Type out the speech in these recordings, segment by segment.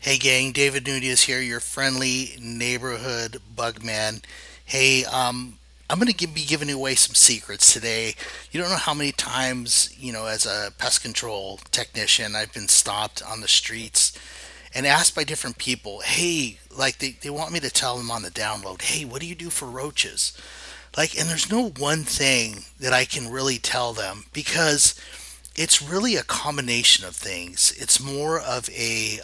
Hey gang, David Nudie is here, your friendly neighborhood bug man. Hey, I'm gonna be giving away some secrets today. You don't know how many times, as a pest control technician, I've been stopped on the streets and asked by different people, hey, like they want me to tell them on the download, hey, what do you do for roaches? And there's no one thing that I can really tell them because it's really a combination of things. It's more of a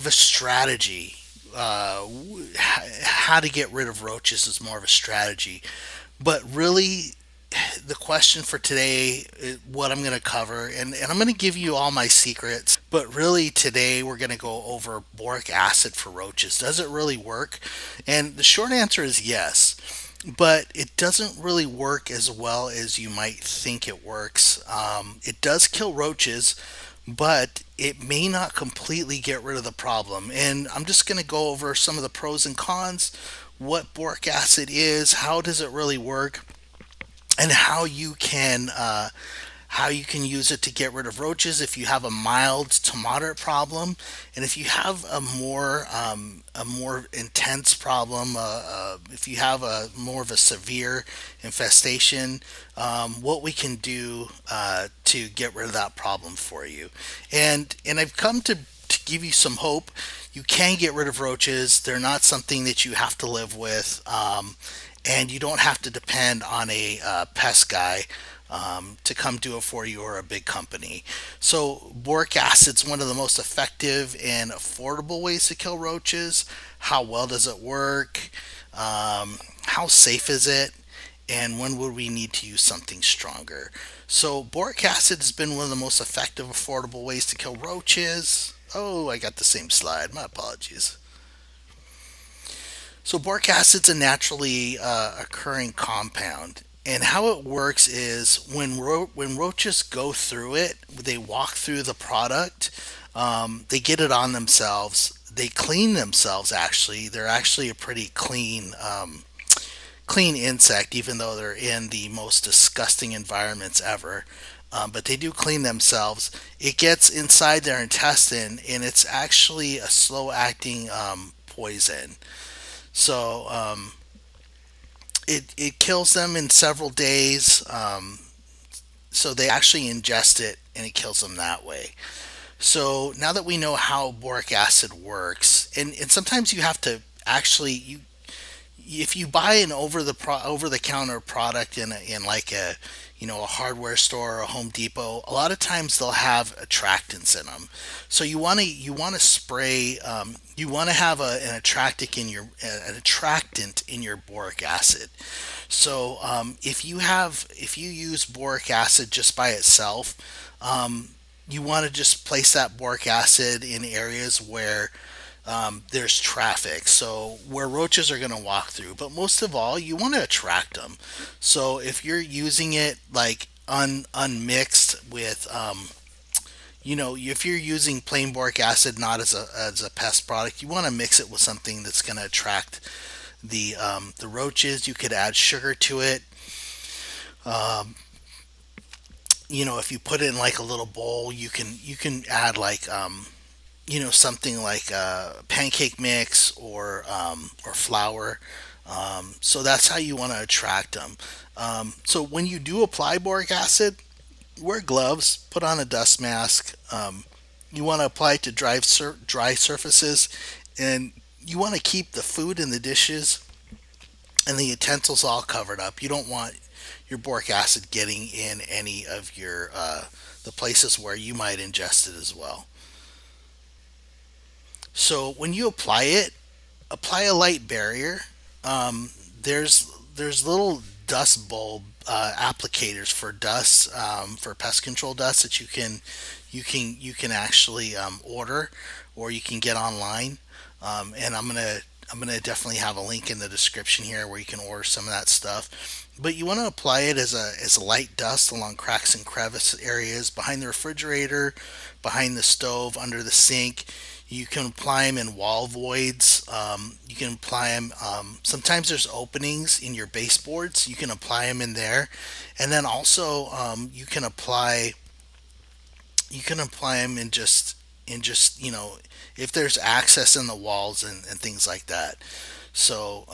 strategy. How to get rid of roaches is more of a strategy. But really, the question for today, what I'm going to cover, and I'm going to give you all my secrets, but really today we're going to go over boric acid for roaches. Does it really work? And the short answer is yes. But it doesn't really work as well as you might think it works. It does kill roaches, but it may not completely get rid of the problem. And I'm just going to go over some of the pros and cons, what boric acid is, how does it really work, and how you can use it to get rid of roaches if you have a mild to moderate problem, and if you have a more intense problem, if you have a more of a severe infestation, what we can do to get rid of that problem for you. And I've come to give you some hope. You can get rid of roaches. They're not something that you have to live with. And you don't have to depend on a pest guy to come do it for you or a big company. So, boric acid's one of the most effective and affordable ways to kill roaches. How well does it work? How safe is it? And when would we need to use something stronger? So, boric acid has been one of the most effective, affordable ways to kill roaches. Oh, I got the same slide. My apologies. So boric acid's a naturally occurring compound, and how it works is when roaches go through it, they walk through the product, they get it on themselves. They clean themselves. Actually, they're actually a pretty clean insect, even though they're in the most disgusting environments ever. But they do clean themselves. It gets inside their intestine, and it's actually a slow acting poison. So it kills them in several days. So they actually ingest it and it kills them that way. So now that we know how boric acid works, and sometimes you have to actually you if you buy an over the counter product in like a a hardware store or a Home Depot, a lot of times they'll have attractants in them. So you want to spray, you want to have an attractant in your boric acid. So if you use boric acid just by itself, you want to just place that boric acid in areas where there's traffic, so where roaches are going to walk through. But most of all, you want to attract them. So if you're using it like unmixed with, if you're using plain boric acid, not as a pest product, you want to mix it with something that's going to attract the roaches. You could add sugar to it. Um, if you put it in like a little bowl, you can add like something like pancake mix or flour. So that's how you want to attract them. So when you do apply boric acid, wear gloves, put on a dust mask. You want to apply it to dry surfaces, and you want to keep the food and the dishes and the utensils all covered up. You don't want your boric acid getting in any of your the places where you might ingest it as well. So when you apply it, apply a light barrier. Um, there's little dust bulb applicators for dust, for pest control dust that you can actually order, or you can get online. And I'm gonna definitely have a link in the description here where you can order some of that stuff. But you want to apply it as a light dust along cracks and crevice areas behind the refrigerator, behind the stove, under the sink. You can apply them in wall voids. You can apply them. Sometimes there's openings in your baseboards. You can apply them in there, and then also you can apply them in just and just, if there's access in the walls and things like that. So,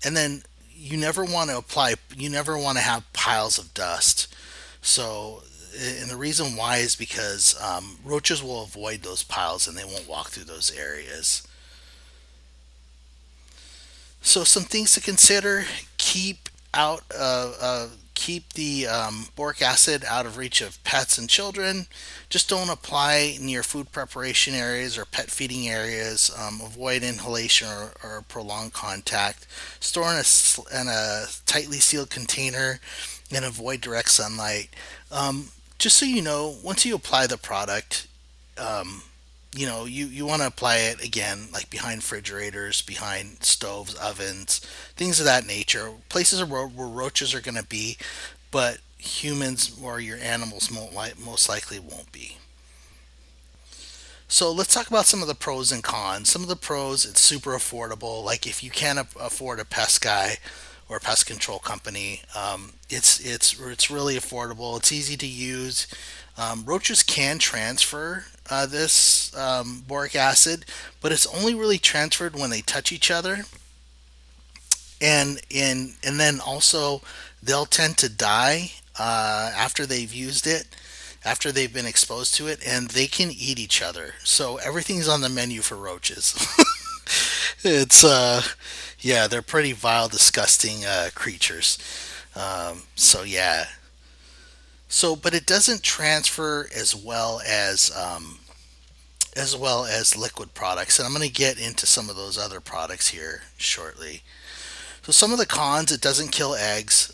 and then you never want to have piles of dust. So, and the reason why is because roaches will avoid those piles and they won't walk through those areas. So some things to consider: keep the boric acid out of reach of pets and children. Just don't apply near food preparation areas or pet feeding areas. Avoid inhalation or prolonged contact. Store in a tightly sealed container and avoid direct sunlight. Just so you know, once you apply the product, um, you want to apply it again, like behind refrigerators, behind stoves, ovens, things of that nature, places where roaches are going to be, but humans or your animals most likely won't be. So let's talk about some of the pros and cons. Some of the pros: it's super affordable. Like if you can't afford a pest guy or a pest control company, it's really affordable. It's easy to use. Roaches can transfer this boric acid, but it's only really transferred when they touch each other, and then also they'll tend to die after they've used it, after they've been exposed to it, and they can eat each other. So everything's on the menu for roaches. It's yeah, they're pretty vile, disgusting creatures. So yeah. So, but it doesn't transfer as well as liquid products, and I'm going to get into some of those other products here shortly. So some of the cons: it doesn't kill eggs.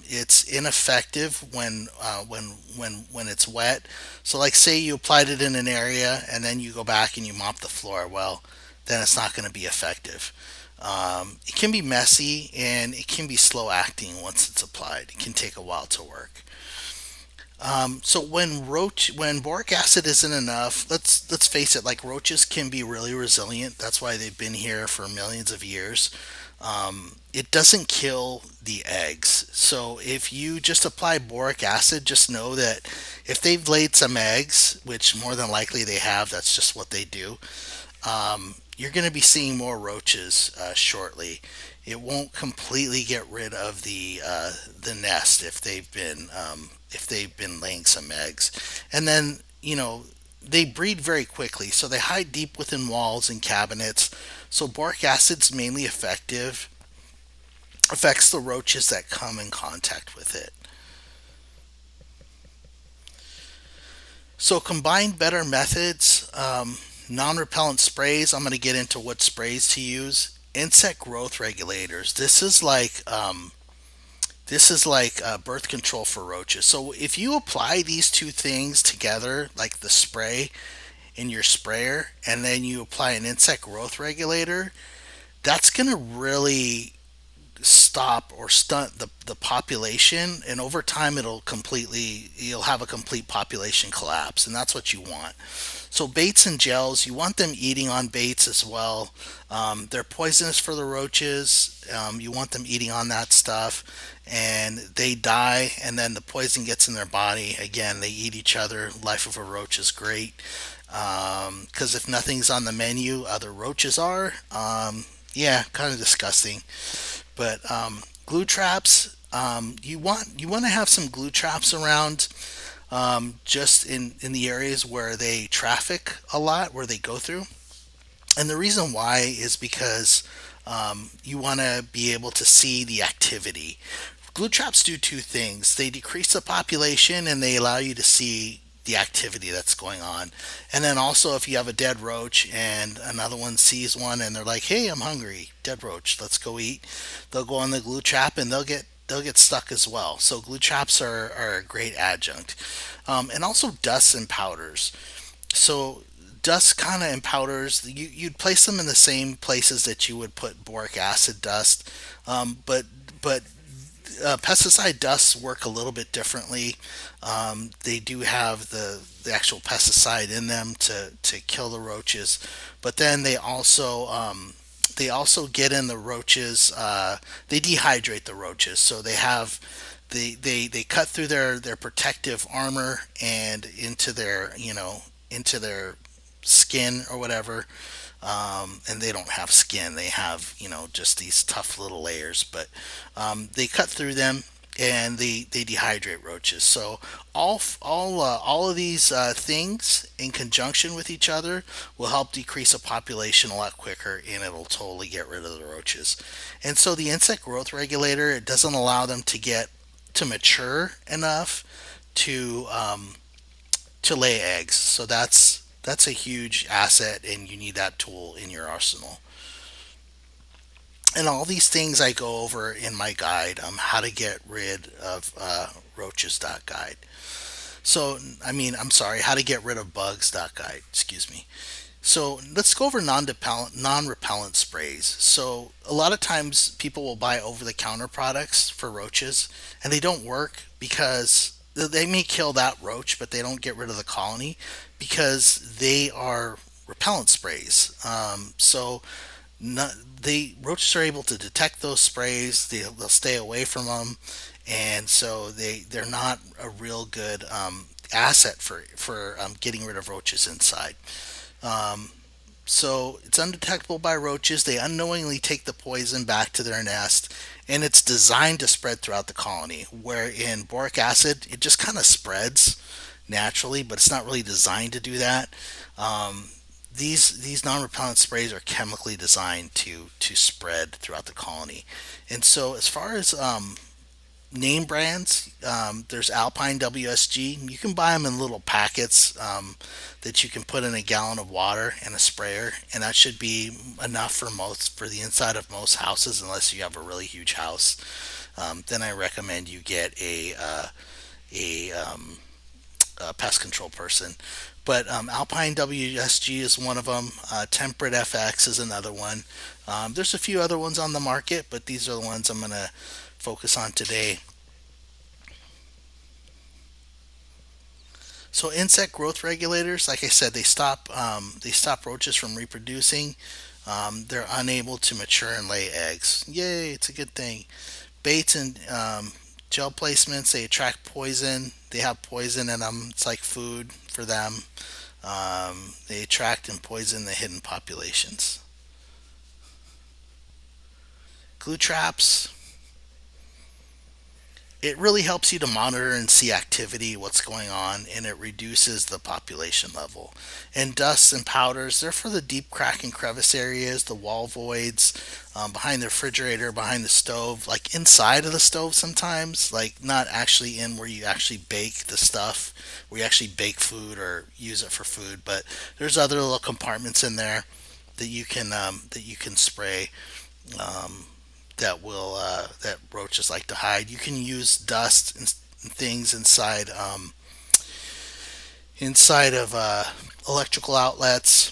It's ineffective when it's wet. So like say you applied it in an area and then you go back and you mop the floor. Well, then it's not going to be effective. It can be messy and it can be slow acting once it's applied. It can take a while to work. So when boric acid isn't enough, let's face it, like roaches can be really resilient. That's why they've been here for millions of years. It doesn't kill the eggs. So if you just apply boric acid, just know that if they've laid some eggs, which more than likely they have, that's just what they do. You're going to be seeing more roaches shortly. It won't completely get rid of the nest if they've been laying some eggs, and then they breed very quickly, so they hide deep within walls and cabinets. So boric acid's mainly affects the roaches that come in contact with it. So combine better methods, non-repellent sprays. I'm going to get into what sprays to use. Insect growth regulators. This is like birth control for roaches. So if you apply these two things together, like the spray in your sprayer, and then you apply an insect growth regulator, that's going to really stop or stunt the population, and over time you'll have a complete population collapse, and that's what you want. So baits and gels, you want them eating on baits as well. They're poisonous for the roaches. You want them eating on that stuff, and they die, and then the poison gets in their body. Again, they eat each other. Life of a roach is great, because if nothing's on the menu, other roaches are. Yeah, kind of disgusting. But glue traps, you want to have some glue traps around, just in the areas where they traffic a lot, where they go through. And the reason why is because you want to be able to see the activity. Glue traps do two things: they decrease the population and they allow you to see the activity that's going on. And then also, if you have a dead roach and another one sees one and they're like, "Hey, I'm hungry, dead roach, let's go eat," they'll go on the glue trap and they'll get stuck as well. So glue traps are a great adjunct. And also dusts and powders. So dust kind of and powders, you'd place them in the same places that you would put boric acid dust, but pesticide dusts work a little bit differently. They do have the actual pesticide in them to kill the roaches, but then they also get in the roaches. They dehydrate the roaches, so they cut through their protective armor and into their skin or whatever. And they don't have skin. They have, just these tough little layers. But they cut through them and they dehydrate roaches. So all of these things in conjunction with each other will help decrease a population a lot quicker, and it'll totally get rid of the roaches. And so the insect growth regulator, it doesn't allow them to get to mature enough to to lay eggs. So that's a huge asset, and you need that tool in your arsenal. And all these things I go over in my guide, how to get rid of roaches guide. So, I mean, I'm sorry, how to get rid of bugs guide. Excuse me. So let's go over non-repellent sprays. So a lot of times people will buy over-the-counter products for roaches, and they don't work because they may kill that roach, but they don't get rid of the colony because they are repellent sprays. So not, they roaches are able to detect those sprays. They'll stay away from them, and so they're not a real good asset for getting rid of roaches inside. Um, so it's undetectable by roaches. They unknowingly take the poison back to their nest, and it's designed to spread throughout the colony. Where in boric acid, it just kind of spreads naturally, but it's not really designed to do that. Um, these non-repellent sprays are chemically designed to spread throughout the colony. And so as far as name brands, there's Alpine WSG. You can buy them in little packets that you can put in a gallon of water and a sprayer, and that should be enough for the inside of most houses, unless you have a really huge house. Then I recommend you get a, a pest control person. But Alpine WSG is one of them. Temperate FX is another one. There's a few other ones on the market, but these are the ones I'm going to focus on today. So insect growth regulators, like I said, they stop roaches from reproducing. They're unable to mature and lay eggs. Yay, it's a good thing. Baits and gel placements, they attract poison. They have poison in them. It's like food for them. They attract and poison the hidden populations. Glue traps, it really helps you to monitor and see activity, what's going on, and it reduces the population level. And dusts and powders, they're for the deep crack and crevice areas, the wall voids, behind the refrigerator, behind the stove, like inside of the stove sometimes, like not actually in where you actually bake the stuff, where you actually bake food or use it for food, but there's other little compartments in there that you can spray. Um, that roaches like to hide. You can use dust and things inside of electrical outlets,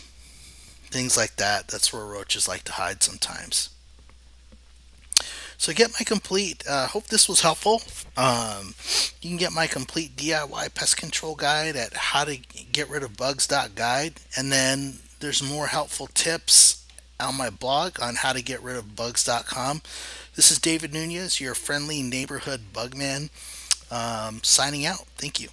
things like that. That's where roaches like to hide sometimes. So get my complete. Hope this was helpful. You can get my complete DIY pest control guide at how to get rid of bugs.guide, and then there's more helpful tips on my blog on how to get rid of bugs.com. This is David Nunez, your friendly neighborhood bugman, signing out. Thank you.